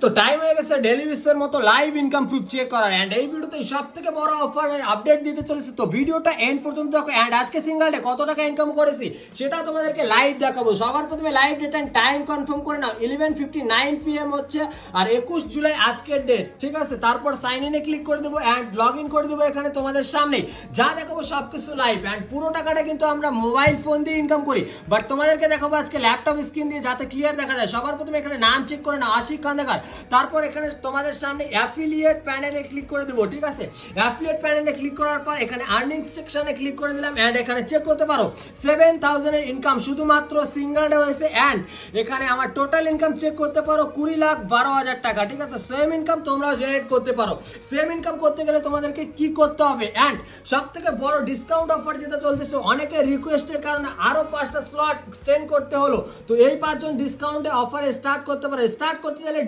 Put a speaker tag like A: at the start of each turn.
A: তো টাইম হয়ে গেছে ডেইলি বিসের মতো লাইভ ইনকাম প্রুফ চেক করার এন্ড এই ভিডিওতে সবথেকে বড় অফার আপডেট দিতে চলেছে। তো ভিডিওটা এন্ড পর্যন্ত দেখো এন্ড আজকে সিঙ্গেল ডে কত টাকা ইনকাম করেছি সেটা তোমাদেরকে লাইভ দেখাবো। সবার প্রথমে live date and time confirm করে নাও, 11:59 PM হচ্ছে আর 21 জুলাই আজকের ডেট, ঠিক আছে। তারপর সাইন ইনে ক্লিক করে দেবো এন্ড লগ ইন করে দেবো এখানে তোমাদের সামনে, যা দেখাবো সবকিছু লাইভ এন্ড পুরো টাকাটা কিন্তু আমরা মোবাইল ফোন দিয়ে ইনকাম করি, বাট তোমাদেরকে দেখাবো আজকে ল্যাপটপ স্ক্রিন দিয়ে যাতে ক্লিয়ার দেখা যায়। সবার প্রথমে এখানে নাম চেক করে নাও, আশিক খান্দাকার। তারপর এখানে তোমাদের সামনে অ্যাফিলিয়েট প্যানেলে ক্লিক করে দেবো, ঠিক আছে। অ্যাফিলিয়েট প্যানেলে ক্লিক করার পর এখানে আর্নিং সেকশনে ক্লিক করে দিলাম এন্ড এখানে চেক করতে পারো 7,000 এর ইনকাম শুধুমাত্র সিঙ্গেল ডে হয়েছে এন্ড এখানে আমার টোটাল ইনকাম চেক করতে পারো 20,12,000 টাকা, ঠিক আছে। সেম ইনকাম তোমরাও জেনারেট করতে পারো। সেম ইনকাম করতে গেলে তোমাদেরকে কি করতে হবে এন্ড সবথেকে বড় ডিসকাউন্ট অফার যেটা চলতেছে, অনেকে রিকোয়েস্টের কারণে আরো 5টা স্লট এক্সটেন্ড করতে হলো, তো এই 5জন ডিসকাউন্টে অফারে স্টার্ট করতে পারো। স্টার্ট করতে চাইলে